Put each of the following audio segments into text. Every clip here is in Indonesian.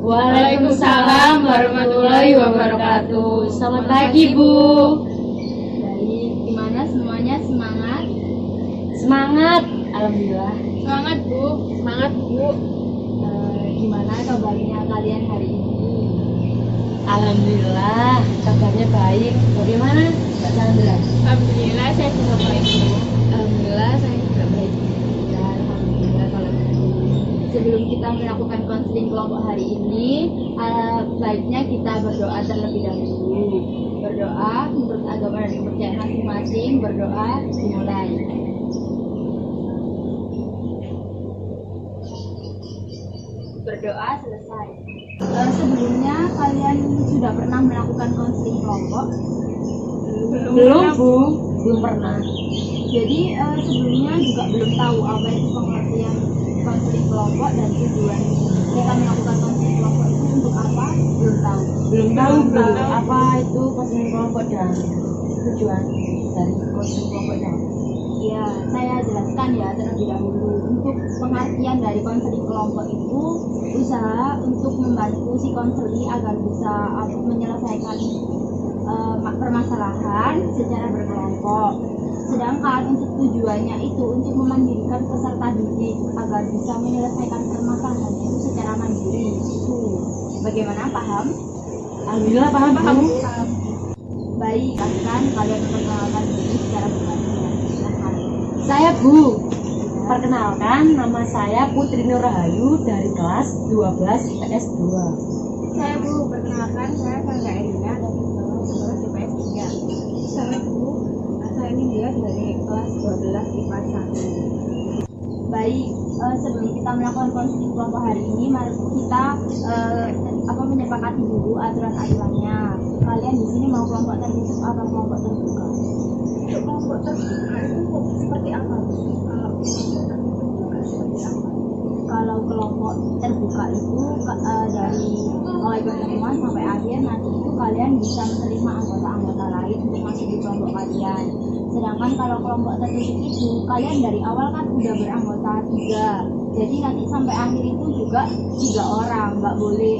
Waalaikumsalam warahmatullahi wabarakatuh. Selamat pagi, Bu. Baik, gimana semuanya? Semangat? Semangat, alhamdulillah. Semangat, Bu. Semangat, Bu. Gimana kabarnya kalian hari ini? Alhamdulillah, kabarnya baik. Bagaimana, Mbak Chandra? Alhamdulillah saya juga baik, Bu. Alhamdulillah saya juga baik. Ya, alhamdulillah kalau gitu. Sebelum kita melakukan konseling kelompok hari ini, baiknya kita berdoa terlebih dahulu. Berdoa menurut agama dan kepercayaan masing-masing. Berdoa dimulai. Berdoa selesai. Sebelumnya kalian sudah pernah melakukan konseling kelompok? Belum, Bu. Belum pernah. Jadi sebelumnya juga belum tahu apa itu pengertian konseling kelompok dan tujuan kita melakukan konseling kelompok itu untuk apa? Belum tahu. Belum tahu, Bu. Apa itu konseling kelompok dan tujuan dari konseling kelompoknya? Ya, saya jelaskan ya terlebih dahulu. Untuk pengertian dari konseling kelompok itu usaha untuk membantu si konseli agar bisa menyelesaikan permasalahan secara berkelompok. Sedangkan untuk tujuannya itu untuk memandirikan peserta didik agar bisa menyelesaikan permasalahan itu secara mandiri. Bagaimana, paham? Alhamdulillah paham, Bu. Paham. Baik, kan kalian memperkenalkan diri secara bergantian. Silahkan. Saya, Bu. Perkenalkan, nama saya Putri Nur Rahayu dari kelas 12 IPS 2. Saya, Bu. Perkenalkan, saya Sangga Erina dari kelas 11 IPS 3. Saya, Bu. Saya Nindya dari kelas 12 IPA 1. Baik, sebelum kita melakukan konseling kelompok hari ini, mari kita menyepakati dulu aturan-aturannya. Kalian di sini mau kelompok tertutup atau kelompok terbuka? Untuk kelompok terbuka itu seperti apa? Kalau kelompok terbuka itu dari mulai pertemuan sampai akhir nanti itu kalian bisa menerima anggota-anggota lain untuk masuk di kelompok kalian. Sedangkan kalau kelompok tertutup itu kalian dari awal kan udah beranggota 3. Jadi nanti sampai akhir itu juga 3 orang, nggak boleh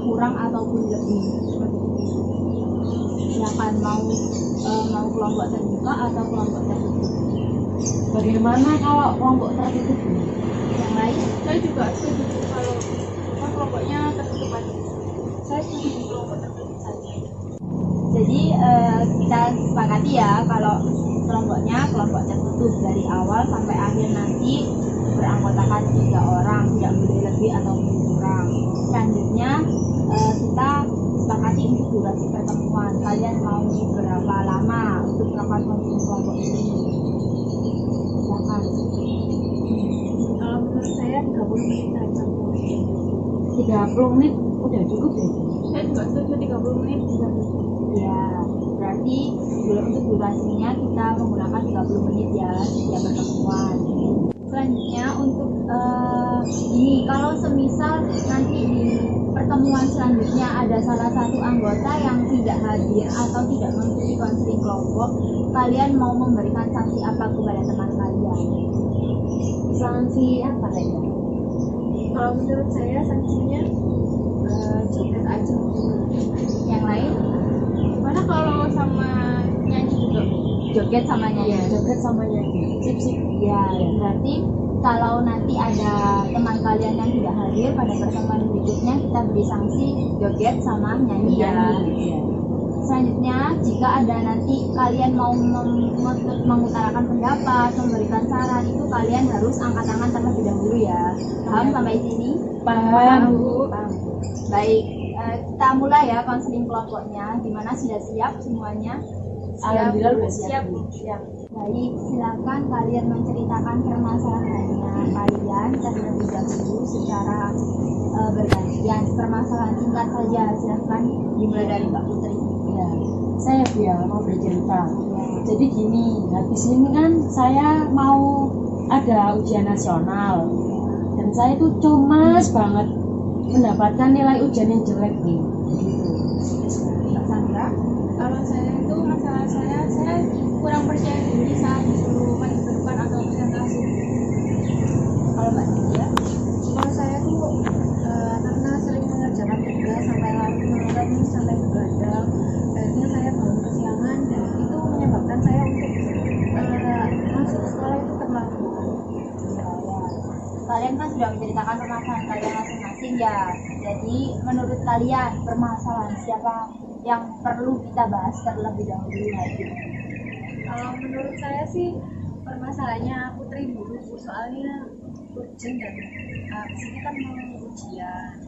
kurang ataupun lebih. Silakan mau kelompok terbuka atau kelompok tertutup. Bagaimana kalau kelompok tertutup? Yang lain? Saya juga setuju kalau kelompoknya tertutup aja. Saya setuju kelompok tertutup saja. Jadi kita sepakati ya kalau kelompoknya kelompok tertutup dari awal sampai akhir nanti beranggotakan 3 orang, tidak boleh lebih atau kurang. Selanjutnya kita sepakati untuk durasi pertemuan. Kalian mau berapa lama untuk melakukan konseling kelompok ini? Silakan. Menurut saya 30 menit saja. 30 menit udah cukup ya? Saya juga setuju 30 menit sudah cukup. Ya, berarti untuk durasinya kita menggunakan 30 menit ya setiap pertemuan. Selanjutnya untuk ini kalau semisal nanti di pertemuan selanjutnya ada salah satu anggota yang tidak hadir atau tidak mengikuti konseling kelompok, kalian mau memberikan sanksi apa kepada teman kalian? Sanksi apa kayaknya? Kalau menurut saya sanksinya joget aja. Yang lain? Mana kalau sama nyanyi juga? Joget sama nyanyi. Iya, joget sama nyanyi. Sip. Ya, berarti kalau nanti ada teman kalian yang tidak hadir pada pertemuan berikutnya, kita beri sanksi joget sama nyanyi ya. Iya. Selanjutnya, jika ada nanti kalian mau mengutarakan pendapat, memberikan saran, itu kalian harus angkat tangan terlebih dahulu ya. Paham sampai sini? Paham, Bu. Paham. Baik, kita mulai ya konseling kelompoknya. Gimana, sudah siap semuanya? Alhamdulillah udah Siap. siap. Baik, silakan kalian menceritakan permasalahannya kalian terlebih dahulu secara bergantian. Permasalahan singkat saja, silakan dimulai dari Mbak Putri. Ya, saya biar mau bercerita. Jadi gini, habis ini kan saya mau ada ujian nasional dan saya tuh cemas banget mendapatkan nilai ujian yang jelek nih. Mbak Sandra? Kalau saya itu masalah saya kurang percaya diri saat disuruh menentukan atau presentasi. Kalau Mbak Nindya? Kalau saya tuh karena sering mengerjakan sudah menceritakan permasalahan kalian masing-masing ya. Jadi menurut kalian permasalahan siapa yang perlu kita bahas terlebih dahulu lagi? Kalau menurut saya sih permasalahannya Putri dulu, soalnya urgent dan sini kan mau ujian.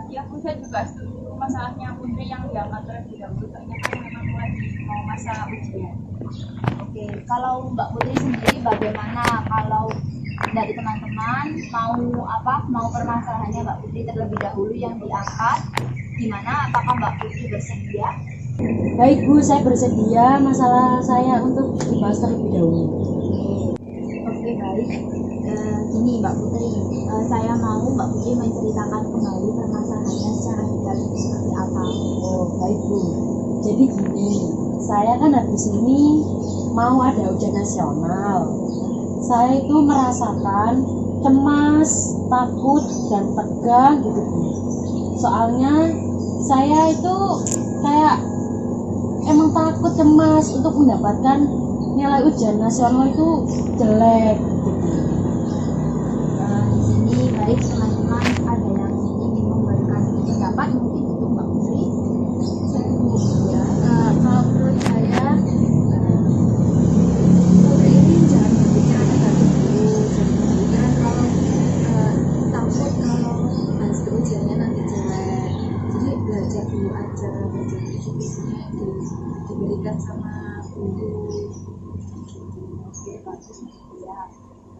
Ya, Saya juga setuju masalahnya Putri yang diangkat terlebih dahulu, soalnya kan memang lagi mau masa ujian. Oke, kalau Mbak Putri sendiri bagaimana kalau dari teman-teman mau permasalahannya Mbak Putri terlebih dahulu yang diangkat? Gimana? Apakah Mbak Putri bersedia? Baik Bu, saya bersedia masalah saya untuk dibahas terlebih dahulu. Oke, baik. Gini Mbak Putri, saya mau Mbak Putri menceritakan kembali permasalahannya secara detail itu seperti apa. Oh, baik Bu. Jadi gini, saya kan habis ini mau ada ujian nasional. Saya itu merasakan cemas, takut, dan tegang gitu Bu. Soalnya saya itu kayak emang takut, cemas untuk mendapatkan nilai ujian nasional itu jelek gitu. Di sini baik teman-teman ada yang ingin memberikan pendapat mungkin untuk Mbak Putri. Ya, kalau menurut saya Putri ini jangan berpikiran negatif dulu, jangan berpikiran kalau takut kalau hasil ujiannya nanti jelek. Jadi belajar dulu aja, belajar kisi-kisinya diberikan sama guru. Oke, bagus. Ya.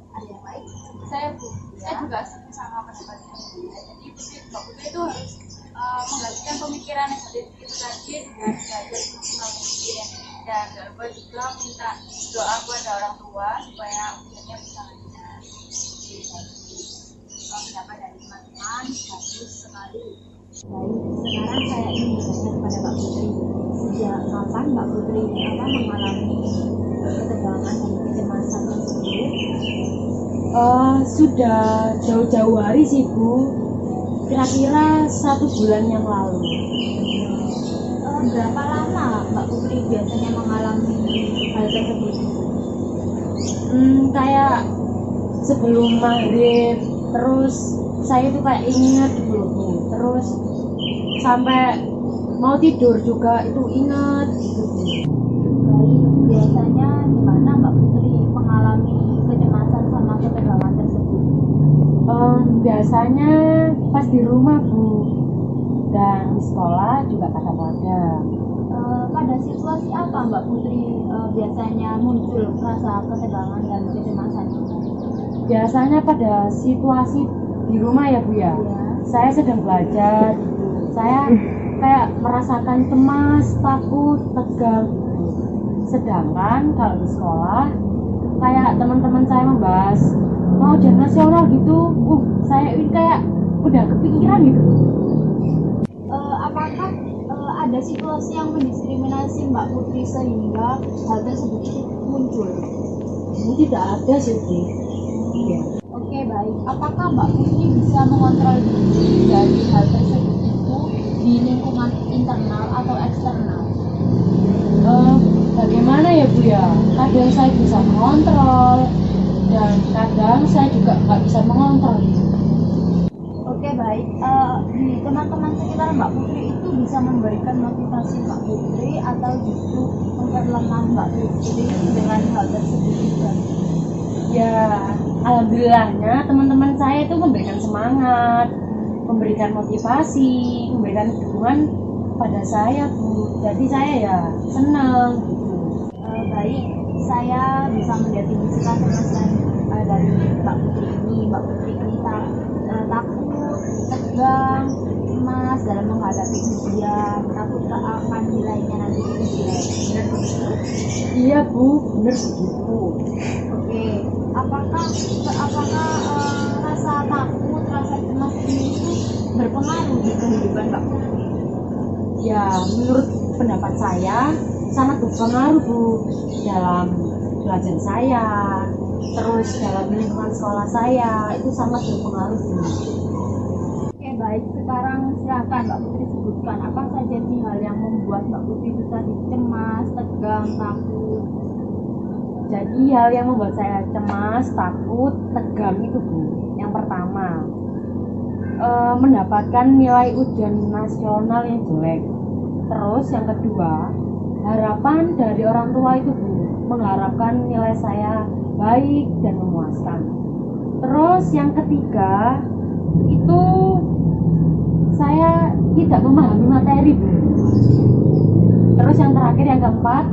Ada yang lain? Saya juga setuju sama pendapatnya. Jadi Mbak Putri itu harus menggantikan pemikiran negatif itu tadi dengan belajar semaksimal mungkin, dan jangan lupa juga minta doa kepada orang tua supaya ujiannya bisa lancar. Pendapat dari teman-teman bagus sekali. Baik, sekarang saya ingin bertanya kepada Mbak Putri. Sejak kapan Mbak Putri mengalami ketegangan dan kecemasan tersebut? Sudah jauh-jauh hari sih Bu, kira-kira 1 bulan yang lalu. Berapa lama Mbak Putri biasanya mengalami hal tersebut? Kayak sebelum maghrib, terus saya itu kayak ingat gitu Bu. Terus sampai mau tidur juga itu ingat gitu Bu. Baik, biasanya di mana Mbak Putri mengalami kecemasan sama ketegangan tersebut? Biasanya pas di rumah Bu, dan di sekolah juga kadang-kadang. Pada situasi apa Mbak Putri biasanya muncul rasa ketegangan dan kecemasan? Biasanya pada situasi di rumah ya Bu ya. Saya sedang belajar, saya kayak merasakan cemas, takut, tegang. Sedangkan kalau di sekolah, kayak teman-teman saya membahas mau ujian nasional gitu, saya ini kayak udah kepikiran gitu. Apakah ada situasi yang mendiskriminasi Mbak Putri sehingga hal tersebut itu muncul? Ini tidak ada sih Bu. Ya. Oke, baik. Apakah Mbak Putri bisa mengontrol diri dari hal tersebut itu di lingkungan internal atau eksternal? Bagaimana ya Bu ya? Kadang saya bisa mengontrol dan kadang saya juga nggak bisa mengontrol. Oke, baik. Di teman-teman sekitar Mbak Putri itu bisa memberikan motivasi Mbak Putri atau justru memperlemah Mbak Putri dengan hal tersebut juga? Ya, alhamdulillahnya teman-teman saya itu memberikan semangat, memberikan motivasi, memberikan dukungan pada saya Bu. Jadi saya ya senang gitu. Baik, saya bisa mendefinisikan permasalahan dari Mbak Putri ini. Mbak Putri ini takut, tegang, cemas dalam menghadapi ujian, takut akan nilainya nanti jelek. Benar begitu? Iya Bu, benar begitu. Oke, apakah rasa takut, rasa cemas ini itu berpengaruh di kehidupan Mbak Putri? Ya, menurut pendapat saya sangat berpengaruh Bu dalam belajar saya, terus dalam lingkungan sekolah saya itu sangat berpengaruh Bu. Oke, baik. Sekarang silakan Mbak Putri sebutkan apa saja sih hal yang membuat Mbak Putri itu tadi cemas, tegang, takut. Jadi hal yang membuat saya cemas, takut, tegang itu Bu. Yang pertama, mendapatkan nilai ujian nasional yang jelek. Terus yang kedua, harapan dari orang tua itu Bu, mengharapkan nilai saya baik dan memuaskan. Terus yang ketiga, itu saya tidak memahami materi Bu. Terus yang terakhir, yang keempat,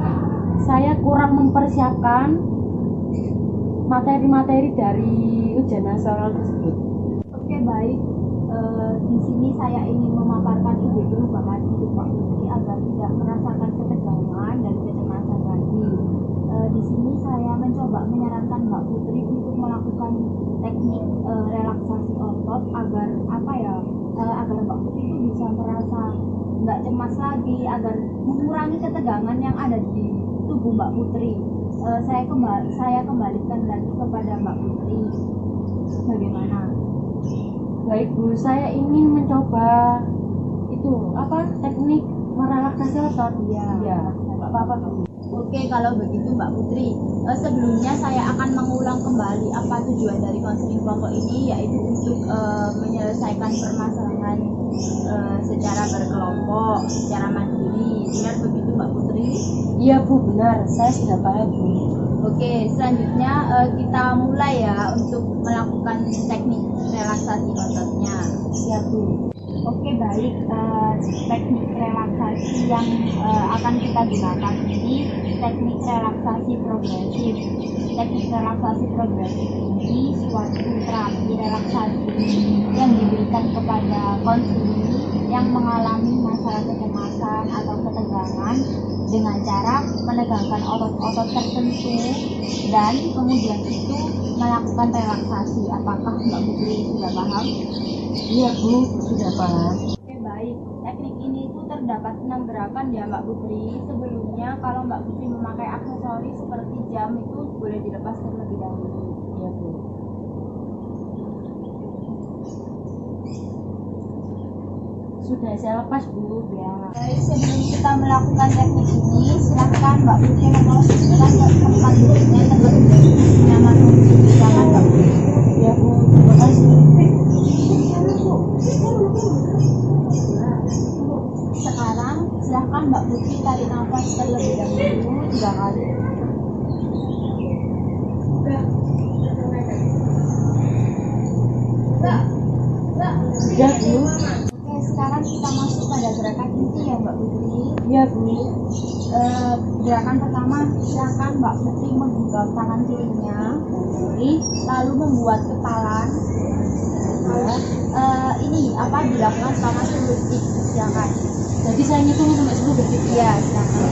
saya kurang mempersiapkan materi-materi dari ujian nasional tersebut. Oke, baik. Di sini saya ingin memaparkan ide perubahan hidup Mbak Putri agar tidak merasakan ketegangan dan kecemasan lagi. Di sini saya mencoba menyarankan Mbak Putri untuk melakukan teknik relaksasi otot agar agar Mbak Putri itu bisa merasa nggak cemas lagi, agar mengurangi ketegangan yang ada di tubuh Mbak Putri. Saya kembalikan lagi kepada Mbak Putri. Bagaimana? Baik Bu, saya ingin mencoba teknik merelaksasi otot. Iya. Nggak apa-apa Bu. Oke, kalau begitu Mbak Putri, sebelumnya saya akan mengulang kembali apa tujuan dari konseling kelompok ini, yaitu untuk menyelesaikan permasalahan secara berkelompok, secara mandiri. Benar begitu Mbak Putri? Iya Bu, benar. Saya sudah paham Bu. Oke, selanjutnya kita mulai ya untuk melakukan teknik relaksasi ototnya. Siap Bu. Oke, baik. Teknik relaksasi yang akan kita gunakan ini teknik relaksasi progresif. Teknik relaksasi progresif ini suatu terapi relaksasi yang diberikan kepada konsumsi yang mengalami masalah kecemasan atau ketegangan dengan cara menegangkan otot-otot tertentu dan kemudian itu melakukan relaksasi. Apakah Mbak Putri sudah paham? Iya Bu, sudah paham. Oke, baik. Teknik ini itu terdapat 6 gerakan ya Mbak Putri. Sebelumnya kalau Mbak Putri memakai aksesoris seperti jam itu boleh dilepas terlebih dahulu. Iya Bu. Sudah saya lepas Bu, biar. Baik, sebelum kita melakukan teknik ini, silakan Mbak Putri memposisikan tempat duduknya terlebih nyaman untuk silakan Mbak Putri. Iya Bu, terima kasih. Sekarang silakan Mbak Putri tarik nafas terlebih dahulu 3 kali. Sudah Bu. Oke, sekarang kita masuk pada gerakan inti ya Mbak Putri. Iya Bu. Gerakan pertama, silakan Mbak Putri menggenggam tangan kirinya, lalu membuat kepalan. Ini dilakukan selama 10 detik. Silakan. Jadi saya ngitung sampai 10 detik. Iya, silakan.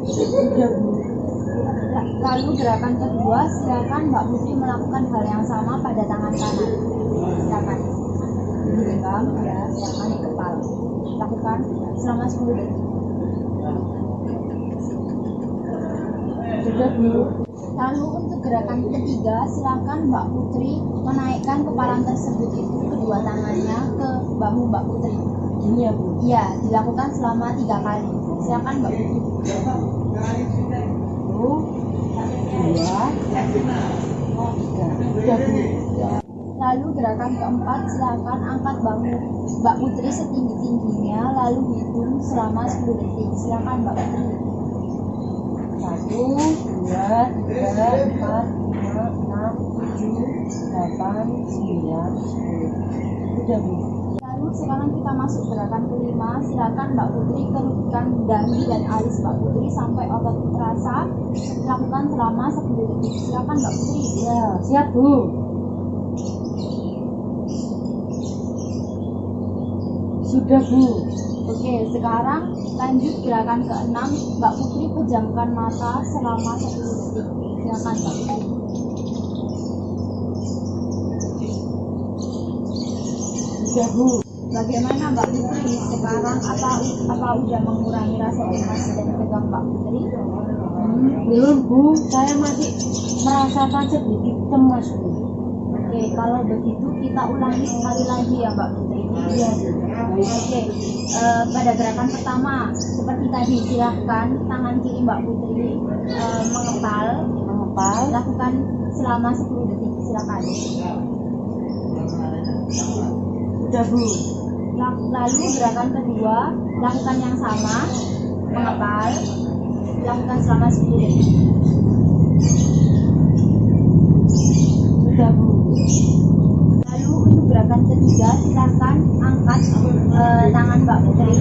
Sudah Bu. Lalu gerakan kedua, silakan Mbak Putri melakukan hal yang sama pada tangan kanan. Silakan. Digenggam ya, silakan di kepala. Lakukan selama 10 detik. Sudah Bu. Lalu untuk gerakan ketiga, silakan Mbak Putri menaikkan kepalan tersebut itu kedua tangannya ke bahu Mbak Putri. Ini ya Bu. Iya, dilakukan selama 3 kali. Silakan Mbak Putri. 1, 2, 3. Sudah Bu. Lalu gerakan keempat, silakan angkat bahu Mbak Putri setinggi-tingginya, lalu hitung selama 10 detik. Silakan Mbak Putri. 1, 2, 3, 4, 5, 6, 7, 8, 9, 10. Sudah Bu. Lalu sekarang kita masuk gerakan kelima. Silakan Mbak Putri kerutkan dahi dan alis Mbak Putri sampai otot terasa. Lakukan selama 10 detik. Silakan Mbak Putri. Ya, siap Bu. Sudah Bu. Oke, sekarang lanjut gerakan keenam. Mbak Putri pejamkan mata selama 10 detik. Silakan Mbak Putri. Sudah Bu. Bagaimana Mbak Putri sekarang? Apa udah mengurangi rasa cemas dan tegang Mbak Putri? Belum Bu, saya masih merasakan sedikit cemas Bu. Oke, Oke, kalau begitu kita ulangi sekali lagi ya Mbak Putri. Iya. Oke, pada gerakan pertama seperti tadi silahkan tangan kiri Mbak Putri mengepal, lakukan selama 10 detik, silakan. Udah Bu. Lalu gerakan kedua lakukan yang sama, mengepal, lakukan selama 10 detik. Udah Bu. Lalu untuk gerakan ketiga silahkan angkat tangan Mbak Putri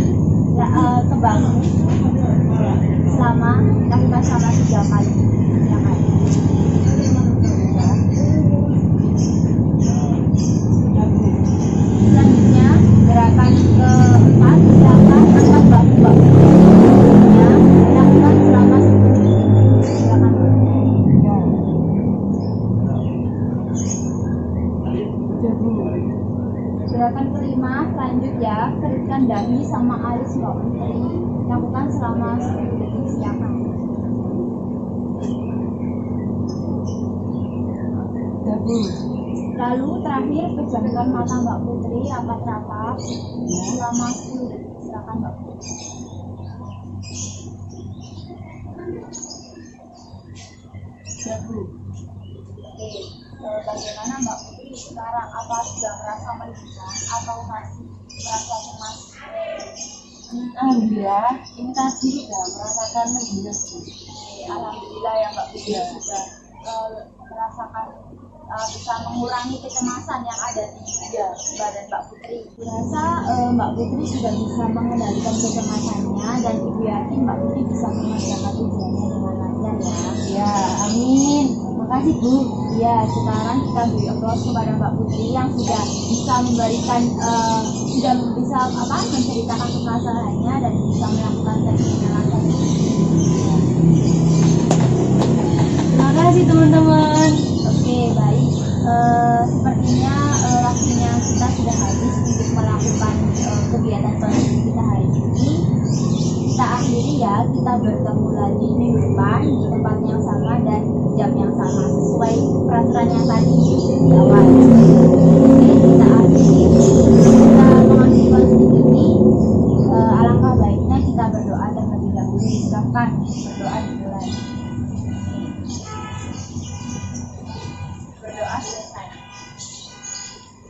ke bahu lakukan selama 3 kali. Silakan. Selanjutnya gerakan keempat silahkan angkat bahu Mbak Putri lakukan selama 10 detik. Silakan. Gerakan kelima lanjut ya, keritkan dahi sama alis Mbak Putri, lakukan selama 10 detik, silakan. Lalu terakhir pejamkan mata Mbak Putri rapat-rapat selama 10 detik, silakan Mbak Putri. Oke, bagaimana Mbak Putri sekarang? Apa sudah merasa mendingan atau masih merasa cemas? Alhamdulillah, ini tadi udah merasakan mendingan. Alhamdulillah ya Mbak Putri sudah merasakan bisa mengurangi kecemasan yang ada di badan Mbak Putri. Dirasa Mbak Putri sudah bisa mengendalikan kecemasannya dan Ibu yakin Mbak Putri bisa mengerjakan ujiannya dengan lancar ya. Ya, amin. Makasih Bu. Ya, sekarang kita beri aplaus kepada Mbak Putri yang sudah bisa memberikan sudah bisa menceritakan permasalahannya dan bisa melakukan tes dengan lancar. Terima kasih teman-teman. Oke, baik. Sepertinya waktunya kita sudah habis untuk melakukan kegiatan konsumsi kita hari ini. Kita akhiri ya, kita bertemu lagi minggu depan di tempat yang sama dan jam yang sama sesuai peraturan yang tadi di awal. Oke, kita akhiri. Kita mengakhiri konsumsi ini. Alangkah baiknya kita berdoa terlebih dahulu. Silakan berdoa dimulai. Berdoa selesai.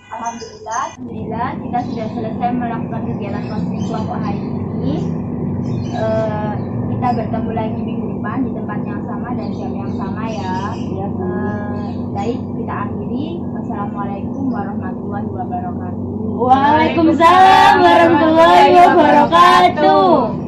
Alhamdulillah kita sudah selesai melakukan kegiatan konsumsi kelompok hari ini. Kita bertemu lagi minggu depan di tempat yang sama dan jam yang sama ya. Baik, kita akhiri. Wassalamualaikum warahmatullahi wabarakatuh. Waalaikumsalam warahmatullahi wabarakatuh.